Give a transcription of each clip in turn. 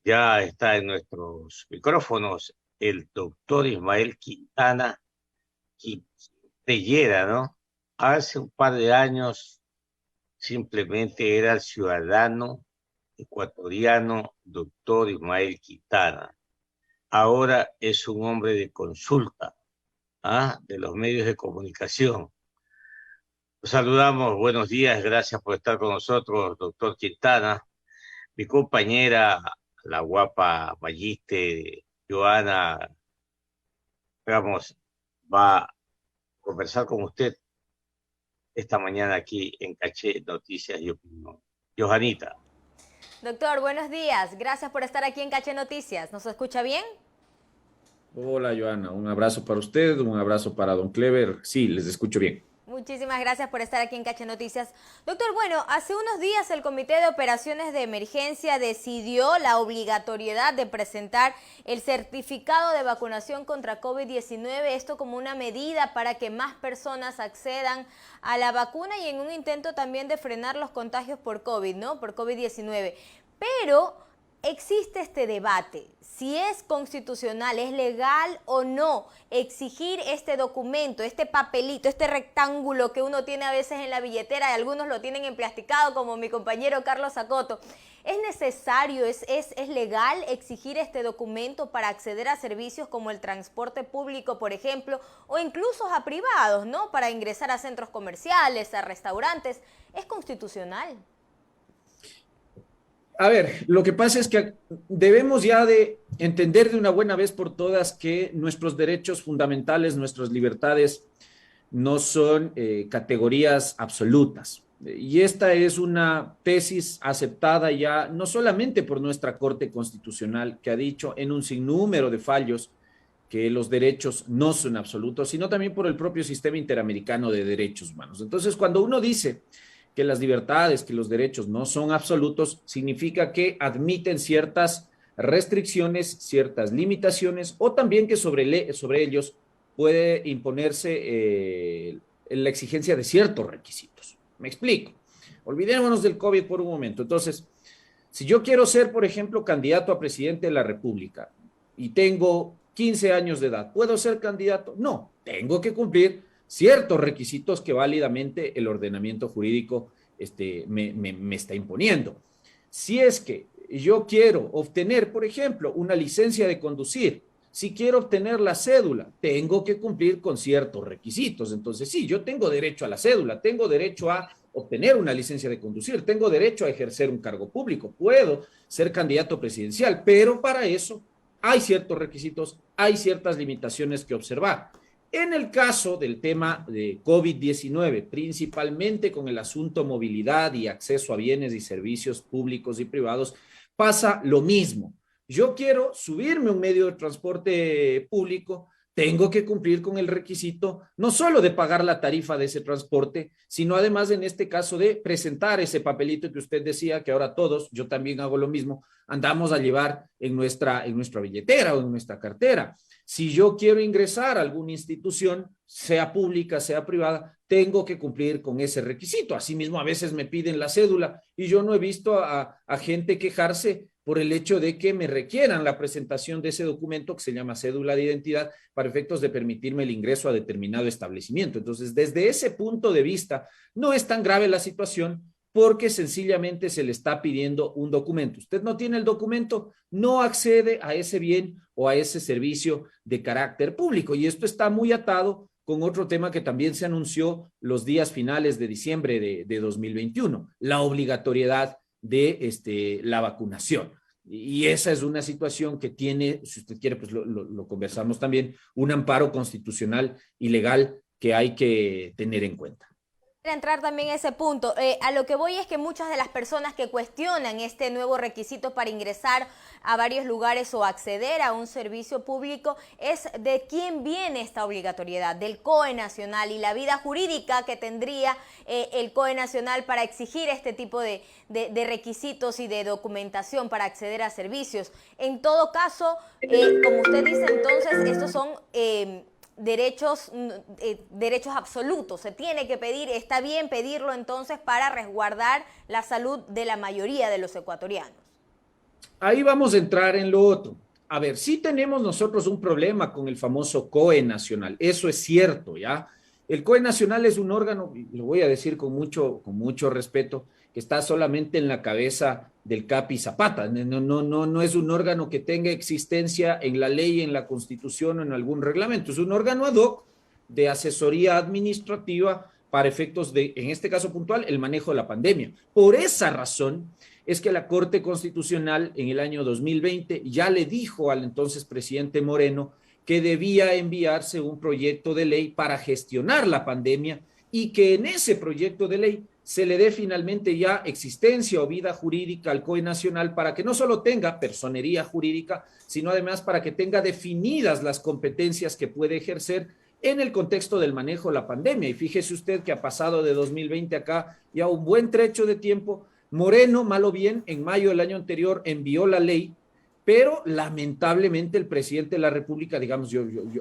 Ya está en nuestros micrófonos el doctor Ismael Quintellera, ¿no? Hace un par de años simplemente era el ciudadano ecuatoriano doctor Ismael Quintana. Ahora es un hombre de consulta, ¿ah? De los medios de comunicación. Los saludamos, buenos días, gracias por estar con nosotros, doctor Quintana. Mi compañera, la guapa Mayiste, Joana Ramos, va a conversar con usted esta mañana aquí en Caché Noticias y Opinión. Johanita. Doctor, buenos días. Gracias por estar aquí en Caché Noticias. ¿Nos escucha bien? Hola, Joana. Un abrazo para usted, un abrazo para don Clever. Sí, les escucho bien. Muchísimas gracias por estar aquí en Caché Noticias. Doctor, bueno, hace unos días el Comité de Operaciones de Emergencia decidió la obligatoriedad de presentar el certificado de vacunación contra COVID-19, esto como una medida para que más personas accedan a la vacuna y en un intento también de frenar los contagios por COVID, ¿no? Por COVID-19. Pero existe este debate, si es constitucional, es legal o no exigir este documento, este papelito, este rectángulo que uno tiene a veces en la billetera y algunos lo tienen emplasticado como mi compañero Carlos Acoto. ¿Es necesario, es legal exigir este documento para acceder a servicios como el transporte público, por ejemplo, o incluso a privados, ¿no? Para ingresar a centros comerciales, a restaurantes? ¿Es constitucional? A ver, lo que pasa es que debemos ya de entender de una buena vez por todas que nuestros derechos fundamentales, nuestras libertades, no son categorías absolutas. Y esta es una tesis aceptada ya no solamente por nuestra Corte Constitucional, que ha dicho en un sinnúmero de fallos que los derechos no son absolutos, sino también por el propio sistema interamericano de derechos humanos. Entonces, cuando uno dice que las libertades, que los derechos no son absolutos, significa que admiten ciertas restricciones, ciertas limitaciones, o también que sobre ellos puede imponerse la exigencia de ciertos requisitos. Me explico. Olvidémonos del COVID por un momento. Entonces, si yo quiero ser, por ejemplo, candidato a presidente de la República y tengo 15 años de edad, ¿puedo ser candidato? No, tengo que cumplir ciertos requisitos que válidamente el ordenamiento jurídico me está imponiendo. Si es que yo quiero obtener, por ejemplo, una licencia de conducir, si quiero obtener la cédula, tengo que cumplir con ciertos requisitos. Entonces, sí, yo tengo derecho a la cédula, tengo derecho a obtener una licencia de conducir, tengo derecho a ejercer un cargo público, puedo ser candidato presidencial, pero para eso hay ciertos requisitos, hay ciertas limitaciones que observar. En el caso del tema de COVID-19, principalmente con el asunto movilidad y acceso a bienes y servicios públicos y privados, pasa lo mismo. Yo quiero subirme a un medio de transporte público, tengo que cumplir con el requisito no solo de pagar la tarifa de ese transporte, sino además en este caso de presentar ese papelito que usted decía que ahora todos, yo también hago lo mismo, andamos a llevar en nuestra billetera o en nuestra cartera. Si yo quiero ingresar a alguna institución, sea pública, sea privada, tengo que cumplir con ese requisito. Asimismo, a veces me piden la cédula y yo no he visto a gente quejarse por el hecho de que me requieran la presentación de ese documento que se llama cédula de identidad para efectos de permitirme el ingreso a determinado establecimiento. Entonces, desde ese punto de vista, no es tan grave la situación porque sencillamente se le está pidiendo un documento. Usted no tiene el documento, no accede a ese bien o a ese servicio de carácter público. Y esto está muy atado con otro tema que también se anunció los días finales de diciembre de 2021, la obligatoriedad de la vacunación. Y esa es una situación que tiene, si usted quiere, pues lo conversamos también, un amparo constitucional y legal que hay que tener en cuenta. Entrar también a ese punto. A lo que voy es que muchas de las personas que cuestionan este nuevo requisito para ingresar a varios lugares o acceder a un servicio público es de quién viene esta obligatoriedad, del COE Nacional y la vida jurídica que tendría el COE Nacional para exigir este tipo de requisitos y de documentación para acceder a servicios. En todo caso, como usted dice, entonces estos son derechos absolutos. Se tiene que pedir, está bien pedirlo entonces para resguardar la salud de la mayoría de los ecuatorianos. ahí vamos a entrar en lo otro. A ver, sí tenemos nosotros un problema con el famoso COE nacional, eso es cierto, ¿ya? El COE nacional es un órgano, y lo voy a decir con mucho respeto, que está solamente en la cabeza del Capi Zapata. No es un órgano que tenga existencia en la ley, en la Constitución o en algún reglamento. Es un órgano ad hoc de asesoría administrativa para efectos de, en este caso puntual, el manejo de la pandemia. Por esa razón es que la Corte Constitucional en el año 2020 ya le dijo al entonces presidente Moreno que debía enviarse un proyecto de ley para gestionar la pandemia y que en ese proyecto de ley se le dé finalmente ya existencia o vida jurídica al COE nacional para que no solo tenga personería jurídica, sino además para que tenga definidas las competencias que puede ejercer en el contexto del manejo de la pandemia. Y fíjese usted que ha pasado de 2020 acá ya un buen trecho de tiempo. Moreno, mal o bien, en mayo del año anterior envió la ley, pero lamentablemente el presidente de la República, digamos,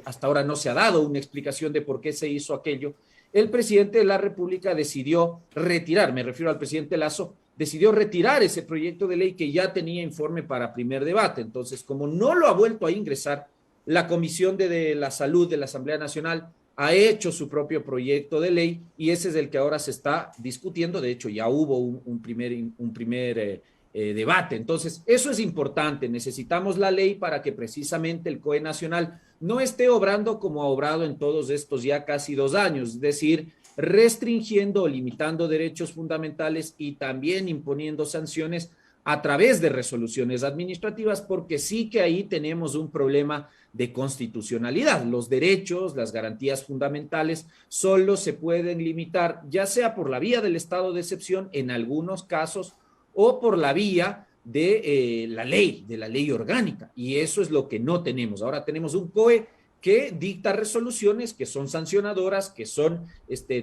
hasta ahora no se ha dado una explicación de por qué se hizo aquello. El presidente de la República decidió retirar, me refiero al presidente Lazo, decidió retirar ese proyecto de ley que ya tenía informe para primer debate. Entonces, como no lo ha vuelto a ingresar, la Comisión de la Salud de la Asamblea Nacional ha hecho su propio proyecto de ley y ese es el que ahora se está discutiendo. De hecho, ya hubo un primer debate. Entonces, eso es importante. Necesitamos la ley para que precisamente el COE nacional no esté obrando como ha obrado en todos estos ya casi 2 años, es decir, restringiendo o limitando derechos fundamentales y también imponiendo sanciones a través de resoluciones administrativas, porque sí que ahí tenemos un problema de constitucionalidad. Los derechos, las garantías fundamentales, solo se pueden limitar, ya sea por la vía del estado de excepción en algunos casos, o por la vía de la ley orgánica. Y eso es lo que no tenemos. Ahora tenemos un COE que dicta resoluciones que son sancionadoras, que son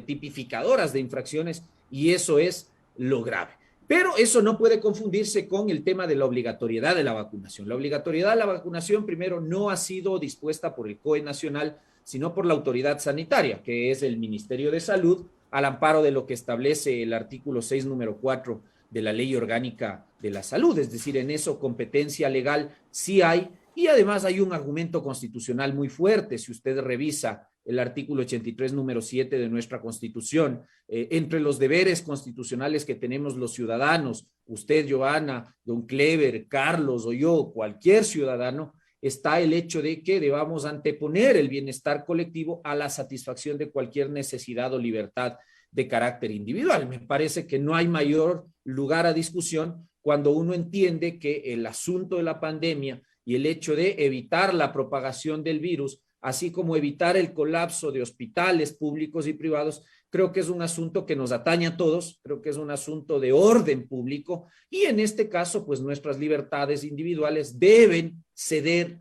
tipificadoras de infracciones, y eso es lo grave. Pero eso no puede confundirse con el tema de la obligatoriedad de la vacunación. La obligatoriedad de la vacunación, primero, no ha sido dispuesta por el COE nacional, sino por la autoridad sanitaria, que es el Ministerio de Salud, al amparo de lo que establece el artículo 6, número 4 de la Ley Orgánica de la Salud. Es decir, en eso competencia legal sí hay, y además hay un argumento constitucional muy fuerte. Si usted revisa el artículo 83, número 7 de nuestra Constitución, entre los deberes constitucionales que tenemos los ciudadanos, usted, Joana, don Clever, Carlos o yo, cualquier ciudadano, está el hecho de que debamos anteponer el bienestar colectivo a la satisfacción de cualquier necesidad o libertad de carácter individual. Me parece que no hay mayor lugar a discusión cuando uno entiende que el asunto de la pandemia y el hecho de evitar la propagación del virus, así como evitar el colapso de hospitales públicos y privados, creo que es un asunto que nos atañe a todos, creo que es un asunto de orden público y en este caso, pues nuestras libertades individuales deben ceder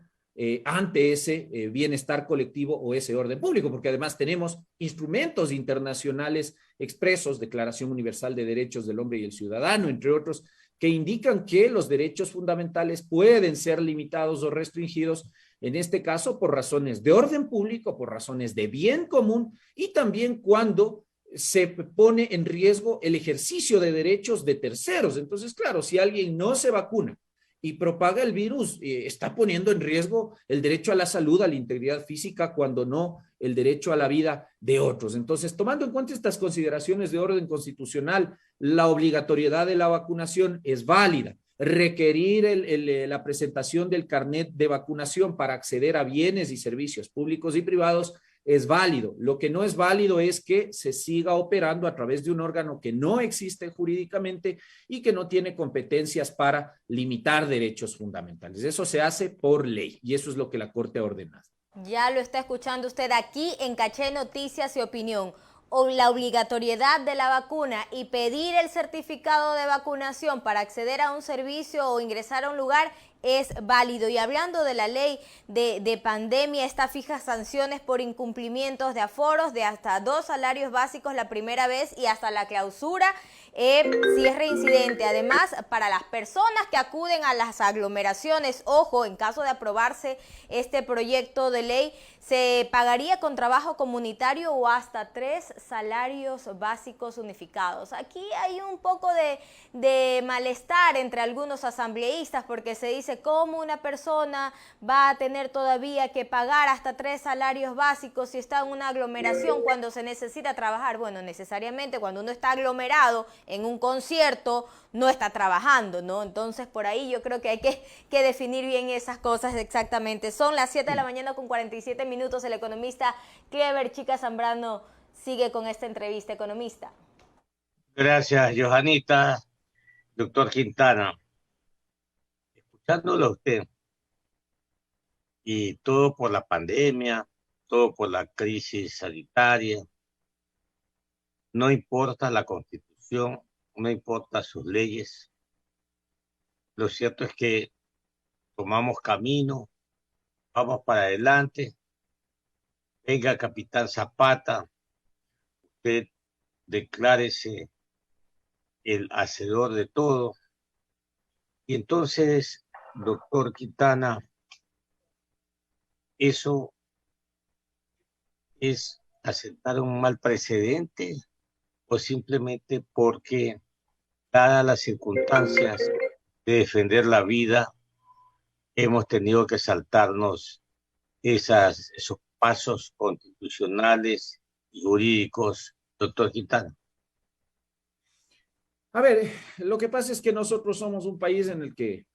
ante ese bienestar colectivo o ese orden público, porque además tenemos instrumentos internacionales expresos, Declaración Universal de Derechos del Hombre y el Ciudadano, entre otros, que indican que los derechos fundamentales pueden ser limitados o restringidos, en este caso por razones de orden público, por razones de bien común y también cuando se pone en riesgo el ejercicio de derechos de terceros. Entonces, claro, si alguien no se vacuna y propaga el virus, está poniendo en riesgo el derecho a la salud, a la integridad física, cuando no el derecho a la vida de otros. Entonces, tomando en cuenta estas consideraciones de orden constitucional, la obligatoriedad de la vacunación es válida. Requerir la presentación del carnet de vacunación para acceder a bienes y servicios públicos y privados es válido. Lo que no es válido es que se siga operando a través de un órgano que no existe jurídicamente y que no tiene competencias para limitar derechos fundamentales. Eso se hace por ley y eso es lo que la Corte ha ordenado. Ya lo está escuchando usted aquí en Caché Noticias y Opinión. O la obligatoriedad de la vacuna y pedir el certificado de vacunación para acceder a un servicio o ingresar a un lugar es válido. Y hablando de la ley de pandemia, esta fija sanciones por incumplimientos de aforos de hasta 2 salarios básicos la primera vez y hasta la clausura si es reincidente. Además, para las personas que acuden a las aglomeraciones, ojo, en caso de aprobarse este proyecto de ley, se pagaría con trabajo comunitario o hasta 3 salarios básicos unificados. Aquí hay un poco de malestar entre algunos asambleístas porque se dice cómo una persona va a tener todavía que pagar hasta 3 salarios básicos si está en una aglomeración cuando se necesita trabajar. Bueno, necesariamente cuando uno está aglomerado en un concierto no está trabajando, ¿no? Entonces por ahí yo creo que hay que definir bien esas cosas exactamente. Son las 7 de la mañana con 47 minutos. El economista Clever Chica Zambrano sigue con esta entrevista. Economista. Gracias, Johanita. Doctor Quintana, escuchándolo a usted, y todo por la pandemia, todo por la crisis sanitaria, no importa la Constitución, no importa sus leyes, lo cierto es que tomamos camino, vamos para adelante. Venga, Capitán Zapata, usted declárese el hacedor de todo. Y entonces, doctor Quintana, ¿eso es aceptar un mal precedente o simplemente porque, dadas las circunstancias de defender la vida, hemos tenido que saltarnos esos pasos constitucionales y jurídicos, doctor Quintana? A ver, lo que pasa es que nosotros somos un país en el que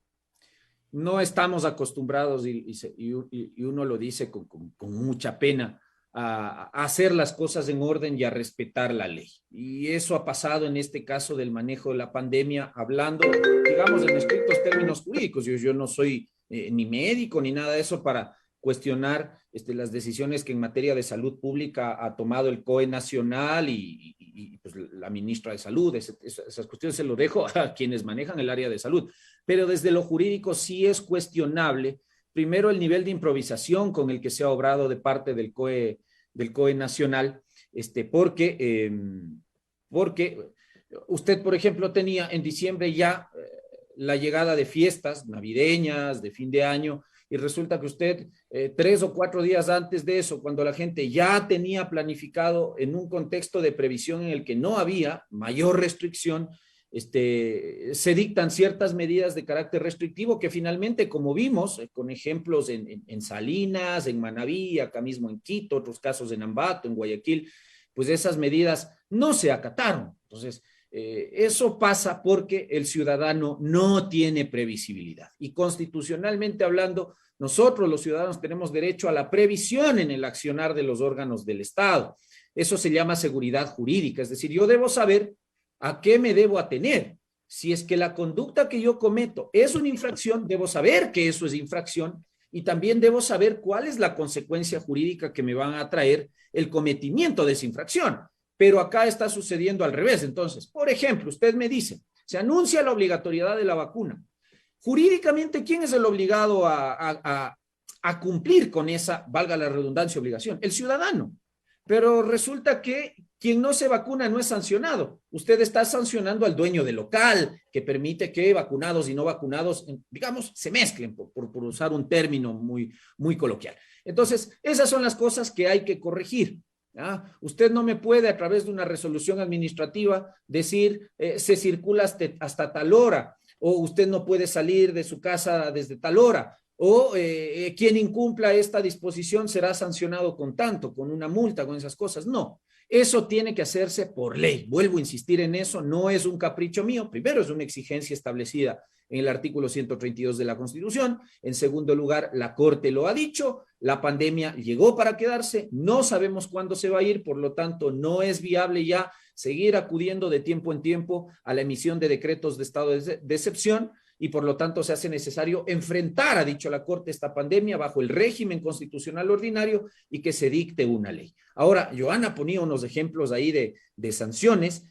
no estamos acostumbrados, y uno lo dice con mucha pena, a hacer las cosas en orden y a respetar la ley. Y eso ha pasado en este caso del manejo de la pandemia, hablando, digamos, en estrictos términos jurídicos. Yo no soy ni médico ni nada de eso para cuestionar las decisiones que en materia de salud pública ha tomado el COE nacional y pues, la ministra de Salud. Esas cuestiones se lo dejo a quienes manejan el área de salud. Pero desde lo jurídico sí es cuestionable, primero, el nivel de improvisación con el que se ha obrado de parte del COE nacional, porque usted, por ejemplo, tenía en diciembre ya la llegada de fiestas navideñas, de fin de año, y resulta que usted 3 o 4 días antes de eso, cuando la gente ya tenía planificado en un contexto de previsión en el que no había mayor restricción, se dictan ciertas medidas de carácter restrictivo que finalmente, como vimos, con ejemplos en Salinas, en Manabí, acá mismo en Quito, otros casos en Ambato, en Guayaquil, pues esas medidas no se acataron. Entonces, eso pasa porque el ciudadano no tiene previsibilidad. Y constitucionalmente hablando, nosotros los ciudadanos tenemos derecho a la previsión en el accionar de los órganos del Estado. Eso se llama seguridad jurídica, es decir, yo debo saber a qué me debo atener. Si es que la conducta que yo cometo es una infracción, debo saber que eso es infracción y también debo saber cuál es la consecuencia jurídica que me van a traer el cometimiento de esa infracción. Pero acá está sucediendo al revés. Entonces, por ejemplo, usted me dice, se anuncia la obligatoriedad de la vacuna. Jurídicamente, ¿quién es el obligado a cumplir con esa, valga la redundancia, obligación? El ciudadano. Pero resulta que quien no se vacuna no es sancionado. Usted está sancionando al dueño del local, que permite que vacunados y no vacunados, digamos, se mezclen, por usar un término muy coloquial. Entonces, esas son las cosas que hay que corregir. ¿Ya? Usted no me puede, a través de una resolución administrativa, decir se circula hasta tal hora, o usted no puede salir de su casa desde tal hora, o quien incumpla esta disposición será sancionado con tanto, con una multa, con esas cosas. No, eso tiene que hacerse por ley. Vuelvo a insistir en eso, no es un capricho mío. Primero, es una exigencia establecida en el artículo 132 de la Constitución. En segundo lugar, la Corte lo ha dicho, la pandemia llegó para quedarse, no sabemos cuándo se va a ir, por lo tanto, no es viable ya seguir acudiendo de tiempo en tiempo a la emisión de decretos de estado de excepción, y por lo tanto se hace necesario enfrentar, ha dicho la Corte, esta pandemia bajo el régimen constitucional ordinario y que se dicte una ley. Ahora, Johanna ponía unos ejemplos ahí de sanciones.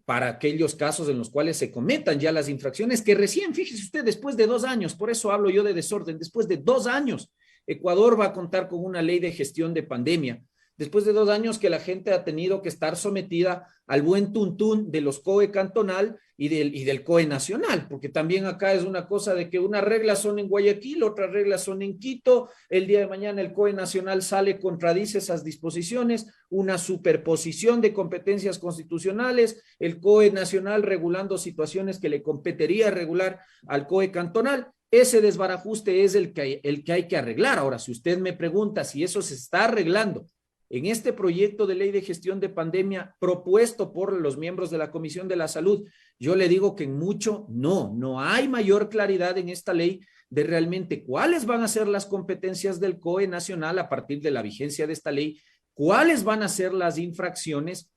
para aquellos casos en los cuales se cometan ya las infracciones, que recién, fíjese usted, después de 2 años, por eso hablo yo de desorden, después de 2 años, Ecuador va a contar con una ley de gestión de pandemia, después de 2 años que la gente ha tenido que estar sometida al buen tuntún de los COE cantonal y del COE nacional, porque también acá es una cosa de que unas reglas son en Guayaquil, otras reglas son en Quito, el día de mañana el COE nacional sale, contradice esas disposiciones, una superposición de competencias constitucionales, el COE nacional regulando situaciones que le competiría regular al COE cantonal. Ese desbarajuste es el que hay que arreglar. Ahora, si usted me pregunta si eso se está arreglando en este proyecto de ley de gestión de pandemia propuesto por los miembros de la Comisión de la Salud, yo le digo que en mucho no hay mayor claridad en esta ley de realmente cuáles van a ser las competencias del COE nacional a partir de la vigencia de esta ley, cuáles van a ser las infracciones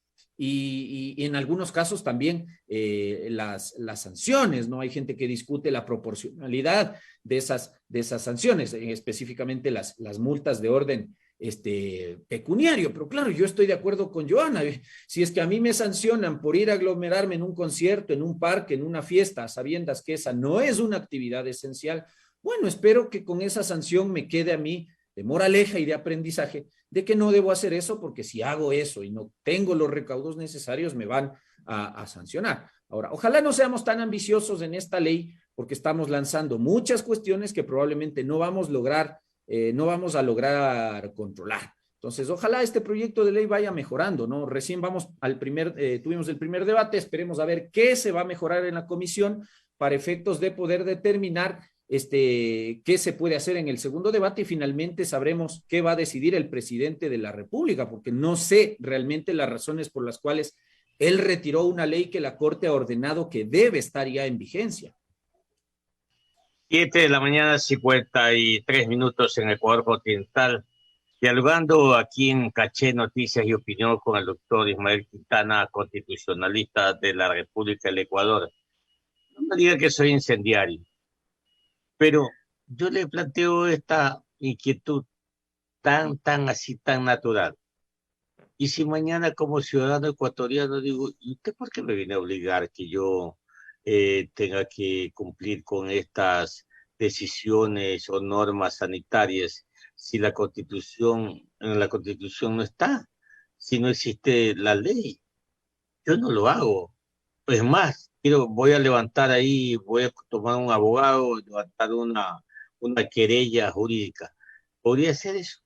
y en algunos casos también las sanciones, ¿no? Hay gente que discute la proporcionalidad de esas sanciones, específicamente las multas de orden pecuniario, pero claro, yo estoy de acuerdo con Joana. Si es que a mí me sancionan por ir a aglomerarme en un concierto, en un parque, en una fiesta, sabiendas que esa no es una actividad esencial, bueno, espero que con esa sanción me quede a mí de moraleja y de aprendizaje de que no debo hacer eso, porque si hago eso y no tengo los recaudos necesarios, me van a sancionar. Ahora, ojalá no seamos tan ambiciosos en esta ley, porque estamos lanzando muchas cuestiones que probablemente no vamos a lograr controlar. Entonces, ojalá este proyecto de ley vaya mejorando, ¿no? Recién tuvimos el primer debate, esperemos a ver qué se va a mejorar en la comisión para efectos de poder determinar qué se puede hacer en el segundo debate y finalmente sabremos qué va a decidir el presidente de la República, porque no sé realmente las razones por las cuales él retiró una ley que la Corte ha ordenado que debe estar ya en vigencia. 7 de la mañana, 53 minutos en Ecuador continental. Dialogando aquí en Caché Noticias y Opinión con el doctor Ismael Quintana, constitucionalista de la República del Ecuador. No me diga que soy incendiario, pero yo le planteo esta inquietud tan natural. Y si mañana como ciudadano ecuatoriano digo, ¿y usted por qué me viene a obligar que yo tenga que cumplir con estas decisiones o normas sanitarias si en la Constitución no está, si no existe la ley? Yo no lo hago. Es más, voy a levantar ahí, voy a tomar un abogado, levantar una querella jurídica. ¿Podría ser eso?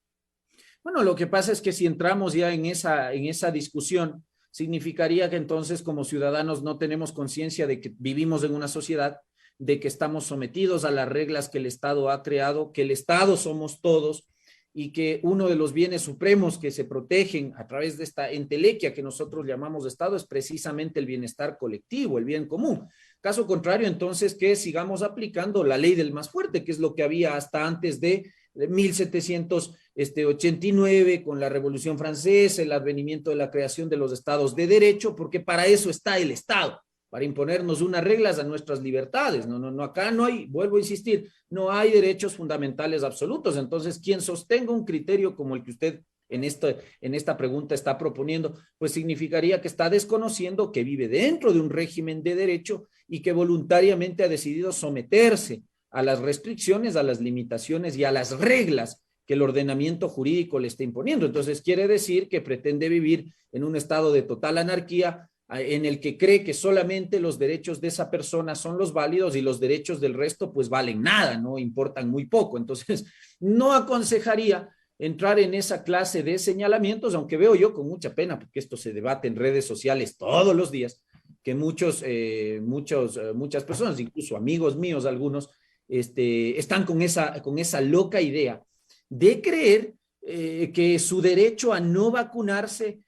Bueno, lo que pasa es que si entramos ya en esa discusión, significaría que entonces como ciudadanos no tenemos conciencia de que vivimos en una sociedad, de que estamos sometidos a las reglas que el Estado ha creado, que el Estado somos todos y que uno de los bienes supremos que se protegen a través de esta entelequia que nosotros llamamos Estado es precisamente el bienestar colectivo, el bien común. Caso contrario, entonces, que sigamos aplicando la ley del más fuerte, que es lo que había hasta antes de 1789, con la Revolución Francesa, el advenimiento de la creación de los estados de derecho, porque para eso está el Estado, para imponernos unas reglas a nuestras libertades. No, acá no hay, vuelvo a insistir, no hay derechos fundamentales absolutos. Entonces, quien sostenga un criterio como el que usted en esta pregunta está proponiendo, pues significaría que está desconociendo que vive dentro de un régimen de derecho y que voluntariamente ha decidido someterse a las restricciones, a las limitaciones y a las reglas que el ordenamiento jurídico le está imponiendo. Entonces quiere decir que pretende vivir en un estado de total anarquía en el que cree que solamente los derechos de esa persona son los válidos y los derechos del resto pues valen nada, no importan muy poco. Entonces no aconsejaría entrar en esa clase de señalamientos, aunque veo yo con mucha pena, porque esto se debate en redes sociales todos los días, que muchas personas, incluso amigos míos algunos, están con esa loca idea de creer que su derecho a no vacunarse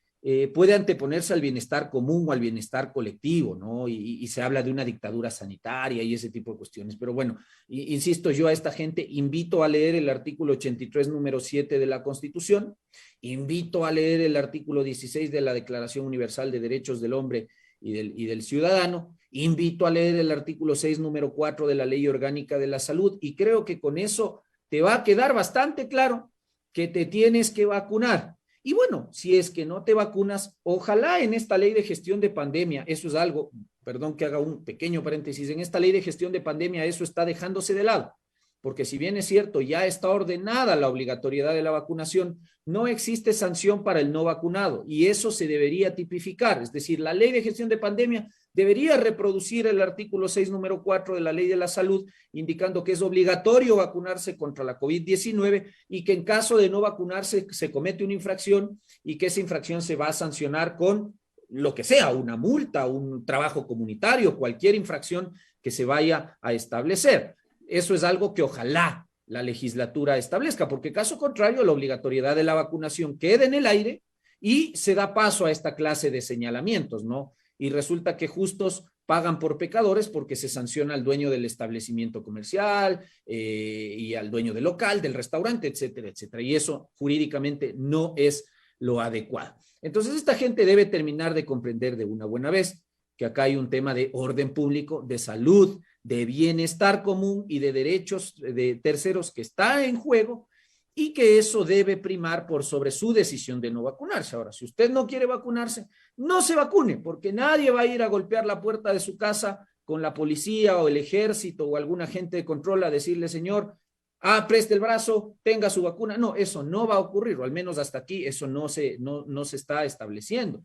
puede anteponerse al bienestar común o al bienestar colectivo, ¿no? Y se habla de una dictadura sanitaria y ese tipo de cuestiones. Pero bueno, insisto, yo a esta gente invito a leer el artículo 83, número 7 de la Constitución, invito a leer el artículo 16 de la Declaración Universal de Derechos del Hombre y del Ciudadano, invito a leer el artículo 6, número 4 de la Ley Orgánica de la Salud, y creo que con eso te va a quedar bastante claro que te tienes que vacunar. Y bueno, si es que no te vacunas, ojalá en esta ley de gestión de pandemia, eso es algo, perdón que haga un pequeño paréntesis, en esta ley de gestión de pandemia eso está dejándose de lado, porque si bien es cierto, ya está ordenada la obligatoriedad de la vacunación, no existe sanción para el no vacunado y eso se debería tipificar, es decir, la ley de gestión de pandemia debería reproducir el artículo 6, número 4 de la Ley de la Salud, indicando que es obligatorio vacunarse contra la COVID-19 y que en caso de no vacunarse se comete una infracción y que esa infracción se va a sancionar con lo que sea, una multa, un trabajo comunitario, cualquier infracción que se vaya a establecer. Eso es algo que ojalá la legislatura establezca, porque caso contrario, la obligatoriedad de la vacunación queda en el aire y se da paso a esta clase de señalamientos, ¿no? Y resulta que justos pagan por pecadores porque se sanciona al dueño del establecimiento comercial y al dueño del local, del restaurante, etcétera, etcétera. Y eso jurídicamente no es lo adecuado. Entonces, esta gente debe terminar de comprender de una buena vez que acá hay un tema de orden público, de salud, de bienestar común y de derechos de terceros que está en juego y que eso debe primar por sobre su decisión de no vacunarse. Ahora, si usted no quiere vacunarse, no se vacune, porque nadie va a ir a golpear la puerta de su casa con la policía o el ejército o algún agente de control a decirle, señor, preste el brazo, tenga su vacuna. No, eso no va a ocurrir, o al menos hasta aquí eso no se está estableciendo.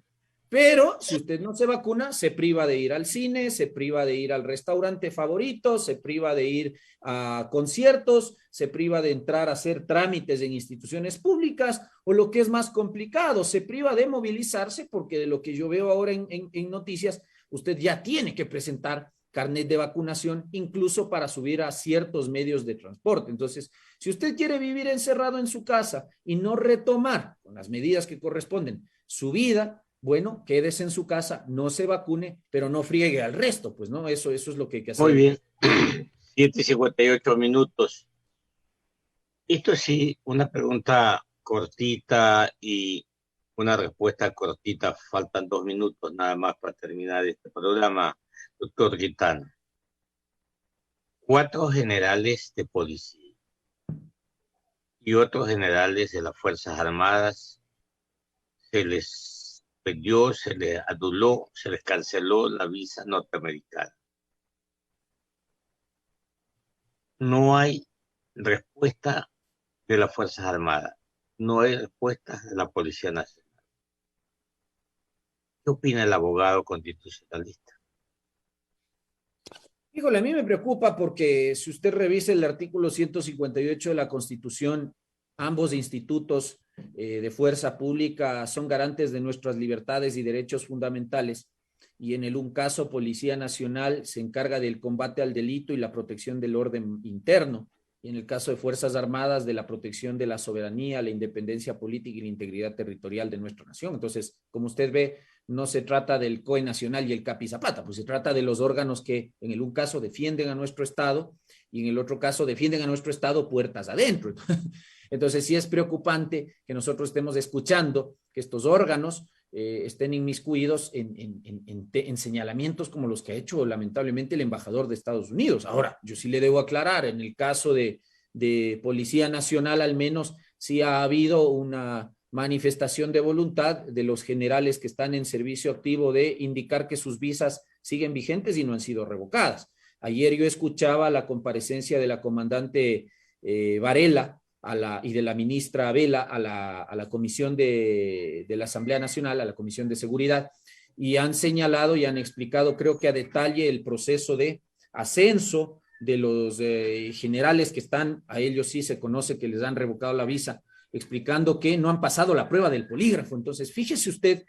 Pero si usted no se vacuna, se priva de ir al cine, se priva de ir al restaurante favorito, se priva de ir a conciertos, se priva de entrar a hacer trámites en instituciones públicas, o lo que es más complicado, se priva de movilizarse, porque de lo que yo veo ahora en noticias, usted ya tiene que presentar carnet de vacunación, incluso para subir a ciertos medios de transporte. Entonces, si usted quiere vivir encerrado en su casa y no retomar con las medidas que corresponden su vida, bueno, quédese en su casa, no se vacune, pero no friegue al resto, pues, ¿no? Eso es lo que hay que hacer. Muy bien, 7:58. Esto sí, una pregunta cortita y una respuesta cortita. Faltan 2 minutos nada más para terminar este programa, doctor Quintana. 4 generales de policía y otros generales de las Fuerzas Armadas se les perdió, se les anuló, se les canceló la visa norteamericana. No hay respuesta de las Fuerzas Armadas, no hay respuesta de la Policía Nacional. ¿Qué opina el abogado constitucionalista? Híjole, a mí me preocupa porque si usted revisa el artículo 158 de la Constitución, ambos institutos de fuerza pública son garantes de nuestras libertades y derechos fundamentales. Y en un caso, Policía Nacional se encarga del combate al delito y la protección del orden interno. Y en el caso de Fuerzas Armadas, de la protección de la soberanía, la independencia política y la integridad territorial de nuestra nación. Entonces, como usted ve, no se trata del COE Nacional y el CAPI Zapata, pues se trata de los órganos que en el un caso defienden a nuestro Estado y en el otro caso defienden a nuestro Estado puertas adentro. Entonces sí es preocupante que nosotros estemos escuchando que estos órganos estén inmiscuidos en señalamientos como los que ha hecho lamentablemente el embajador de Estados Unidos. Ahora, yo sí le debo aclarar, en el caso de Policía Nacional al menos sí ha habido una manifestación de voluntad de los generales que están en servicio activo de indicar que sus visas siguen vigentes y no han sido revocadas. Ayer yo escuchaba la comparecencia de la comandante Varela y de la ministra Vela a la Comisión de la Asamblea Nacional, a la Comisión de Seguridad, y han señalado y han explicado, creo que a detalle, el proceso de ascenso de los generales que están, a ellos sí se conoce que les han revocado la visa, explicando que no han pasado la prueba del polígrafo. Entonces, fíjese usted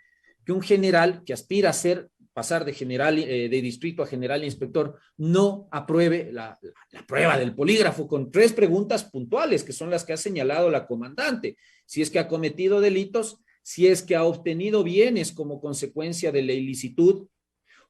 que un general que aspira a pasar de general, de distrito a general inspector, no apruebe la prueba del polígrafo con 3 preguntas puntuales, que son las que ha señalado la comandante. Si es que ha cometido delitos, si es que ha obtenido bienes como consecuencia de la ilicitud,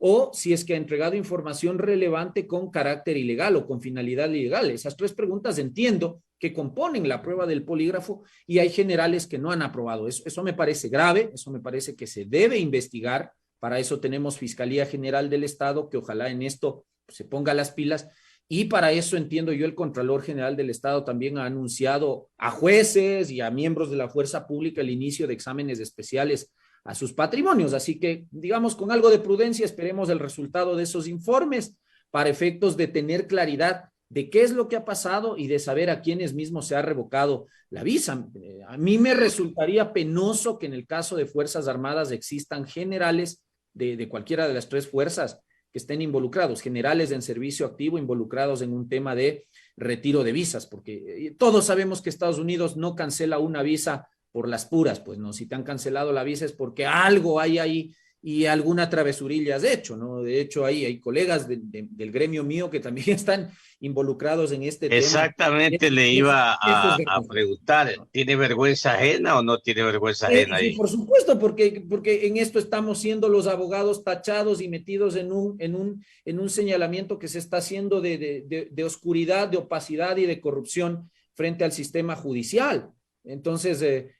o si es que ha entregado información relevante con carácter ilegal o con finalidad ilegal. Esas 3 preguntas entiendo que componen la prueba del polígrafo y hay generales que no han aprobado. Eso me parece grave, eso me parece que se debe investigar. Para eso tenemos Fiscalía General del Estado, que ojalá en esto se ponga las pilas Y para eso entiendo yo, el Contralor General del Estado también ha anunciado a jueces y a miembros de la fuerza pública el inicio de exámenes especiales a sus patrimonios. Así que, digamos, con algo de prudencia esperemos el resultado de esos informes para efectos de tener claridad de qué es lo que ha pasado y de saber a quiénes mismos se ha revocado la visa. A mí me resultaría penoso que en el caso de Fuerzas Armadas existan generales de cualquiera de las tres fuerzas que estén involucrados, generales en servicio activo involucrados en un tema de retiro de visas, porque todos sabemos que Estados Unidos no cancela una visa por las puras, pues no, si te han cancelado la visa es porque algo hay ahí y alguna travesurilla has hecho, ¿no? De hecho, hay colegas del gremio mío que también están involucrados en este tema. Exactamente, le iba a preguntar, ¿tiene vergüenza ajena o no tiene vergüenza ajena ahí? Sí, por supuesto, porque en esto estamos siendo los abogados tachados y metidos en un señalamiento que se está haciendo de oscuridad, de opacidad y de corrupción frente al sistema judicial. Entonces,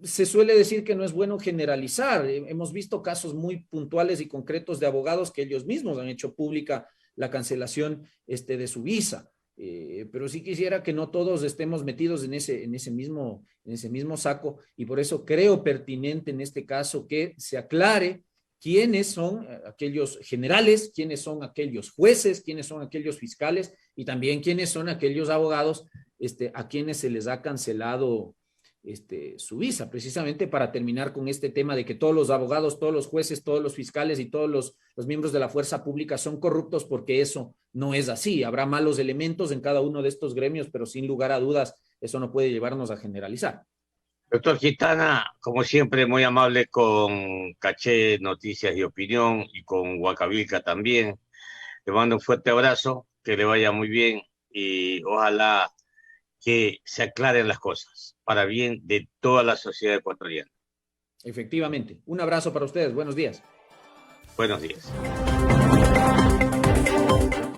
se suele decir que no es bueno generalizar. Hemos visto casos muy puntuales y concretos de abogados que ellos mismos han hecho pública la cancelación de su visa. Pero sí quisiera que no todos estemos metidos en ese mismo saco, y por eso creo pertinente en este caso que se aclare quiénes son aquellos generales, quiénes son aquellos jueces, quiénes son aquellos fiscales y también quiénes son aquellos abogados a quienes se les ha cancelado su visa, precisamente para terminar con este tema de que todos los abogados, todos los jueces, todos los fiscales y todos los miembros de la fuerza pública son corruptos, porque eso no es así. Habrá malos elementos en cada uno de estos gremios, pero sin lugar a dudas eso no puede llevarnos a generalizar. Doctor Quintana, como siempre, muy amable con Caché Noticias y Opinión y con Huacavilca también. Le mando un fuerte abrazo, que le vaya muy bien y ojalá que se aclaren las cosas para bien de toda la sociedad ecuatoriana. Efectivamente. Un abrazo para ustedes. Buenos días. Buenos días.